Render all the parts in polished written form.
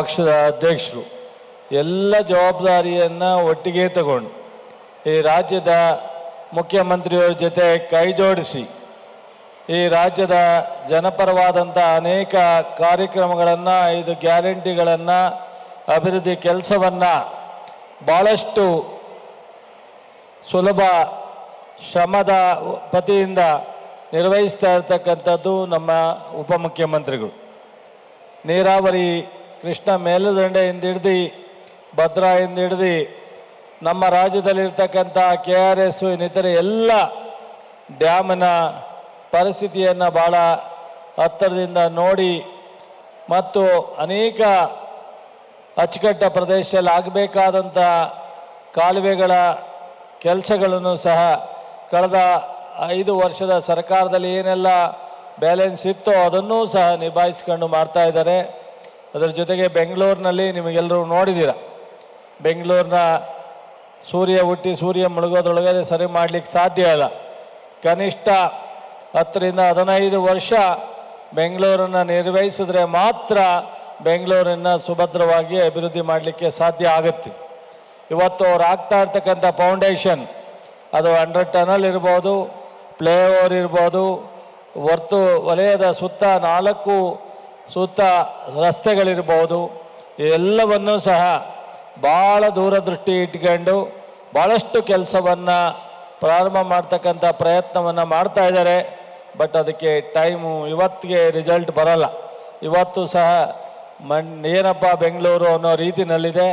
ಪಕ್ಷದ ಅಧ್ಯಕ್ಷರು ಎಲ್ಲ ಜವಾಬ್ದಾರಿಯನ್ನು ಒಟ್ಟಿಗೆ ತಗೊಂಡು ಈ ರಾಜ್ಯದ ಮುಖ್ಯಮಂತ್ರಿಯವರ ಜೊತೆ ಕೈ ಜೋಡಿಸಿ ಈ ರಾಜ್ಯದ ಜನಪರವಾದಂಥ ಅನೇಕ ಕಾರ್ಯಕ್ರಮಗಳನ್ನು 5 ಗ್ಯಾರಂಟಿಗಳನ್ನು ಅಭಿವೃದ್ಧಿ ಕೆಲಸವನ್ನು ಭಾಳಷ್ಟು ಸುಲಭ ಶ್ರಮದ ಪತಿಯಿಂದ ನಿರ್ವಹಿಸ್ತಾ ಇರ್ತಕ್ಕಂಥದ್ದು ನಮ್ಮ ಉಪಮುಖ್ಯಮಂತ್ರಿಗಳು. ನೀರಾವರಿ ಕೃಷ್ಣ ಮೇಲುದಂಡೆಯಿಂದ ಹಿಡ್ದು ಭದ್ರಾಯಿಂದ ಹಿಡ್ದು ನಮ್ಮ ರಾಜ್ಯದಲ್ಲಿರ್ತಕ್ಕಂಥ KRS ಇನ್ನಿತರೆ ಎಲ್ಲ ಡ್ಯಾಮಿನ ಪರಿಸ್ಥಿತಿಯನ್ನು ಭಾಳ ಹತ್ತಿರದಿಂದ ನೋಡಿ ಮತ್ತು ಅನೇಕ ಅಚ್ಚುಕಟ್ಟ ಪ್ರದೇಶದಲ್ಲಿ ಆಗಬೇಕಾದಂಥ ಕಾಲುವೆಗಳ ಕೆಲಸಗಳನ್ನು ಸಹ ಕಳೆದ 5 ವರ್ಷದ ಸರ್ಕಾರದಲ್ಲಿ ಏನೆಲ್ಲ ಬ್ಯಾಲೆನ್ಸ್ ಇತ್ತೋ ಅದನ್ನೂ ಸಹ ನಿಭಾಯಿಸ್ಕೊಂಡು ಮಾಡ್ತಾ ಇದ್ದಾರೆ. ಅದರ ಜೊತೆಗೆ ಬೆಂಗಳೂರಿನಲ್ಲಿ ನಿಮಗೆಲ್ಲರೂ ನೋಡಿದ್ದೀರ, ಬೆಂಗಳೂರಿನ ಸೂರ್ಯ ಹುಟ್ಟಿ ಸೂರ್ಯ ಮುಳುಗೋದ್ರೊಳಗಡೆ ಸರಿ ಮಾಡಲಿಕ್ಕೆ ಸಾಧ್ಯ ಇಲ್ಲ. ಕನಿಷ್ಠ 10 ರಿಂದ 15 ವರ್ಷ ಬೆಂಗಳೂರನ್ನು ನಿರ್ವಹಿಸಿದ್ರೆ ಮಾತ್ರ ಬೆಂಗಳೂರನ್ನು ಸುಭದ್ರವಾಗಿ ಅಭಿವೃದ್ಧಿ ಮಾಡಲಿಕ್ಕೆ ಸಾಧ್ಯ ಆಗುತ್ತೆ. ಇವತ್ತು ಅವ್ರು ಆಗ್ತಾ ಇರ್ತಕ್ಕಂಥ ಫೌಂಡೇಶನ್ ಅದು 100 ಟನಲ್ ಇರ್ಬೋದು, ಫ್ಲೈಓವರ್ ಇರ್ಬೋದು, ವಲಯದ ಸುತ್ತ 4 ಸುತ್ತ ರಸ್ತೆಗಳಿರ್ಬೋದು, ಎಲ್ಲವನ್ನೂ ಸಹ ಭಾಳ ದೂರದೃಷ್ಟಿ ಇಟ್ಕೊಂಡು ಭಾಳಷ್ಟು ಕೆಲಸವನ್ನು ಪ್ರಾರಂಭ ಮಾಡ್ತಕ್ಕಂಥ ಪ್ರಯತ್ನವನ್ನು ಮಾಡ್ತಾ ಇದ್ದಾರೆ. ಬಟ್ ಅದಕ್ಕೆ ಟೈಮು ಇವತ್ತಿಗೆ ರಿಸಲ್ಟ್ ಬರಲ್ಲ. ಇವತ್ತು ಸಹ ಏನಪ್ಪ ಬೆಂಗಳೂರು ಅನ್ನೋ ರೀತಿಯಲ್ಲಿದೆ,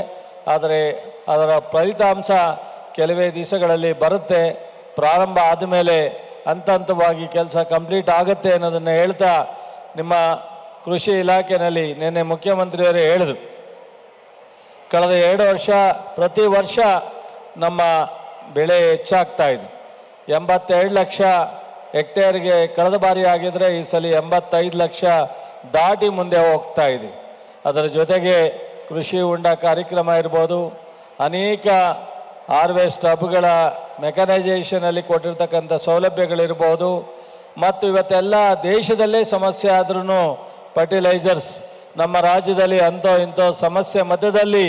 ಆದರೆ ಅದರ ಫಲಿತಾಂಶ ಕೆಲವೇ ದಿವಸಗಳಲ್ಲಿ ಬರುತ್ತೆ. ಪ್ರಾರಂಭ ಆದಮೇಲೆ ಹಂತ ಹಂತವಾಗಿ ಕೆಲಸ ಕಂಪ್ಲೀಟ್ ಆಗುತ್ತೆ ಅನ್ನೋದನ್ನು ಹೇಳ್ತಾ, ನಿಮ್ಮ ಕೃಷಿ ಇಲಾಖೆಯಲ್ಲಿ ನಿನ್ನೆ ಮುಖ್ಯಮಂತ್ರಿಯವರೇ ಹೇಳಿದರು, ಕಳೆದ 2 ವರ್ಷ ಪ್ರತಿ ವರ್ಷ ನಮ್ಮ ಬೆಳೆ ಹೆಚ್ಚಾಗ್ತಾ ಇದೆ. 82 ಲಕ್ಷ ಹೆಕ್ಟೇರ್ಗೆ ಕಳೆದ ಬಾರಿ ಆಗಿದ್ದರೆ ಈ ಸಲ 85 ಲಕ್ಷ ದಾಟಿ ಮುಂದೆ ಹೋಗ್ತಾ ಇದೆ. ಅದರ ಜೊತೆಗೆ ಕೃಷಿ ಹೊಂಡ ಕಾರ್ಯಕ್ರಮ ಇರ್ಬೋದು, ಅನೇಕ ಹಾರ್ವೆಸ್ಟ್ ಹಬ್ಗಳ ಮೆಕನೈಸೇಷನಲ್ಲಿ ಕೊಟ್ಟಿರ್ತಕ್ಕಂಥ ಸೌಲಭ್ಯಗಳಿರ್ಬೋದು, ಮತ್ತು ಇವತ್ತೆಲ್ಲ ದೇಶದಲ್ಲೇ ಸಮಸ್ಯೆ ಆದ್ರೂ ಫರ್ಟಿಲೈಸರ್ಸ್ ನಮ್ಮ ರಾಜ್ಯದಲ್ಲಿ ಅಂಥೋ ಇಂಥೋ ಸಮಸ್ಯೆ ಮಧ್ಯದಲ್ಲಿ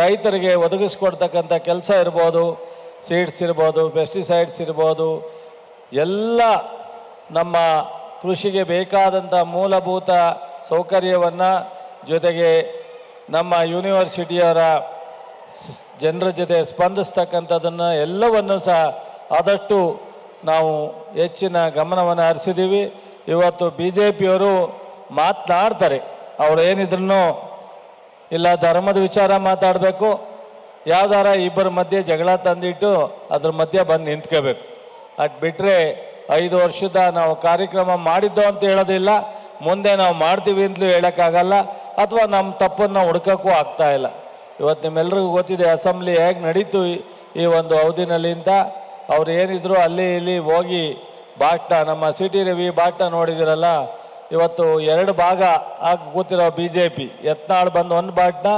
ರೈತರಿಗೆ ಒದಗಿಸ್ಕೊಡ್ತಕ್ಕಂಥ ಕೆಲಸ ಇರ್ಬೋದು, ಸೀಡ್ಸ್ ಇರ್ಬೋದು, ಪೆಸ್ಟಿಸೈಡ್ಸ್ ಇರ್ಬೋದು, ಎಲ್ಲ ನಮ್ಮ ಕೃಷಿಗೆ ಬೇಕಾದಂಥ ಮೂಲಭೂತ ಸೌಕರ್ಯವನ್ನು ಜೊತೆಗೆ ನಮ್ಮ ಯೂನಿವರ್ಸಿಟಿಯವರ ಜನರ ಜೊತೆ ಸ್ಪಂದಿಸ್ತಕ್ಕಂಥದ್ದನ್ನು ಎಲ್ಲವನ್ನು ಸಹ ಆದಷ್ಟು ನಾವು ಹೆಚ್ಚಿನ ಗಮನವನ್ನು ಹರಿಸಿದ್ದೀವಿ. ಇವತ್ತು BJPಯವರು ಮಾತನಾಡ್ತಾರೆ, ಅವ್ರು ಏನಿದ್ರು ಇಲ್ಲ ಧರ್ಮದ ವಿಚಾರ ಮಾತಾಡಬೇಕು, ಯಾವ್ದಾರ ಇಬ್ಬರ ಮಧ್ಯೆ ಜಗಳ ತಂದಿಟ್ಟು ಅದ್ರ ಮಧ್ಯೆ ಬಂದು ನಿಂತ್ಕೋಬೇಕು. ಅದು ಬಿಟ್ಟರೆ 5 ವರ್ಷದ ನಾವು ಕಾರ್ಯಕ್ರಮ ಮಾಡಿದ್ದೋ ಅಂತ ಹೇಳೋದಿಲ್ಲ, ಮುಂದೆ ನಾವು ಮಾಡ್ತೀವಿ ಅಂತಲೂ ಹೇಳೋಕ್ಕಾಗಲ್ಲ, ಅಥವಾ ನಮ್ಮ ತಪ್ಪನ್ನು ಹುಡ್ಕೋಕ್ಕೂ ಆಗ್ತಾಯಿಲ್ಲ. ಇವತ್ತು ನಿಮ್ಮೆಲ್ರಿಗೂ ಗೊತ್ತಿದೆ ಅಸೆಂಬ್ಲಿ ಹೇಗೆ ನಡೀತು ಈ ಒಂದು ಅವಧಿನಲ್ಲಿ ಅಂತ. ಅವ್ರು ಏನಿದ್ರು ಅಲ್ಲಿ ಇಲ್ಲಿ ಹೋಗಿ ಭಾಷಣ, ನಮ್ಮ CT ರವಿ ಭಾಷಣ ನೋಡಿದಿರಲ್ಲ, ಇವತ್ತು 2 ಭಾಗ ಆಗಿ ಕೂತಿರೋ BJP, ಯತ್ನಾಳ್ ಬಂದು 1 ಭಾಷಣ,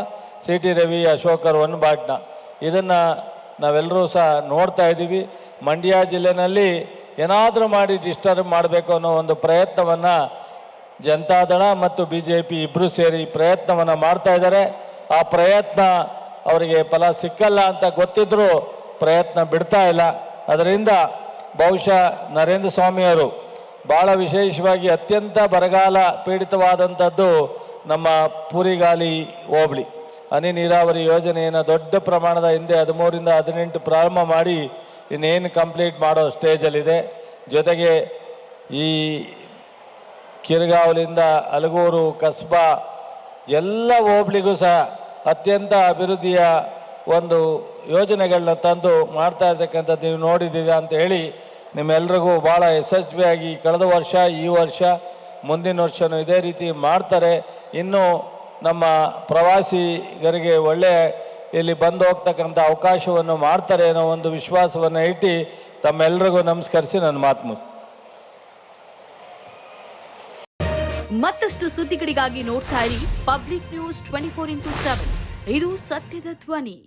CT ರವಿ ಅಶೋಕರ್ 1 ಭಾಷಣ. ಇದನ್ನು ನಾವೆಲ್ಲರೂ ಸಹ ನೋಡ್ತಾ ಇದ್ದೀವಿ. ಮಂಡ್ಯ ಜಿಲ್ಲೆಯಲ್ಲಿ ಏನಾದರೂ ಮಾಡಿ ಡಿಸ್ಟರ್ಬ್ ಮಾಡಬೇಕು ಅನ್ನೋ ಒಂದು ಪ್ರಯತ್ನವನ್ನು ಜನತಾದಳ ಮತ್ತು BJP ಇಬ್ಬರು ಸೇರಿ ಪ್ರಯತ್ನವನ್ನು ಮಾಡ್ತಾ ಇದ್ದಾರೆ. ಆ ಪ್ರಯತ್ನ ಅವರಿಗೆ ಫಲ ಸಿಕ್ಕಲ್ಲ ಅಂತ ಗೊತ್ತಿದ್ದರೂ ಪ್ರಯತ್ನ ಬಿಡ್ತಾ ಇಲ್ಲ. ಅದರಿಂದ ಬಹುಶಃ ನರೇಂದ್ರ ಸ್ವಾಮಿಯವರು ಭಾಳ ವಿಶೇಷವಾಗಿ ಅತ್ಯಂತ ಬರಗಾಲ ಪೀಡಿತವಾದಂಥದ್ದು ನಮ್ಮ ಪೂರಿಗಾಲಿ ಹೋಬಳಿ ಹನಿ ನೀರಾವರಿ ಯೋಜನೆಯನ್ನು ದೊಡ್ಡ ಪ್ರಮಾಣದ ಹಿಂದೆ 13 ರಿಂದ 18 ಪ್ರಾರಂಭ ಮಾಡಿ ಇನ್ನೇನು ಕಂಪ್ಲೀಟ್ ಮಾಡೋ ಸ್ಟೇಜಲ್ಲಿದೆ. ಜೊತೆಗೆ ಈ ಕಿರ್ಗಾವಲಿಂದ ಅಲಗೂರು ಕಸ್ಬಾ ಎಲ್ಲ ಹೋಬಳಿಗೂ ಸಹ ಅತ್ಯಂತ ಅಭಿವೃದ್ಧಿಯ ಒಂದು ಯೋಜನೆಗಳನ್ನ ತಂದು ಮಾಡ್ತಾ ಇರ್ತಕ್ಕಂಥದ್ದು ನೀವು ನೋಡಿದ್ದೀರಾ ಅಂತ ಹೇಳಿ ನಿಮ್ಮೆಲ್ರಿಗೂ ಭಾಳ ಯಶಸ್ವಿಯಾಗಿ ಕಳೆದ ವರ್ಷ, ಈ ವರ್ಷ, ಮುಂದಿನ ವರ್ಷವೂ ಇದೇ ರೀತಿ ಮಾಡ್ತಾರೆ. ಇನ್ನು ನಮ್ಮ ಪ್ರವಾಸಿಗರಿಗೆ ಒಳ್ಳೆಯ ಇಲ್ಲಿ ಬಂದು ಹೋಗ್ತಕ್ಕಂಥ ಅವಕಾಶವನ್ನು ಮಾಡ್ತಾರೆ ಅನ್ನೋ ಒಂದು ವಿಶ್ವಾಸವನ್ನು ಇಟ್ಟು ತಮ್ಮೆಲ್ಲರಿಗೂ ನಮಸ್ಕರಿಸಿ ನನ್ನ ಮಾತು ಮುಗಿಸ್ತೀನಿ. ಮತ್ತಷ್ಟು ಸುದ್ದಿಗಳಿಗಾಗಿ ನೋಡ್ತಾ ಇರಿ ಪಬ್ಲಿಕ್ ನ್ಯೂಸ್ 24x7. ಇದು ಸತ್ಯದ ಧ್ವನಿ.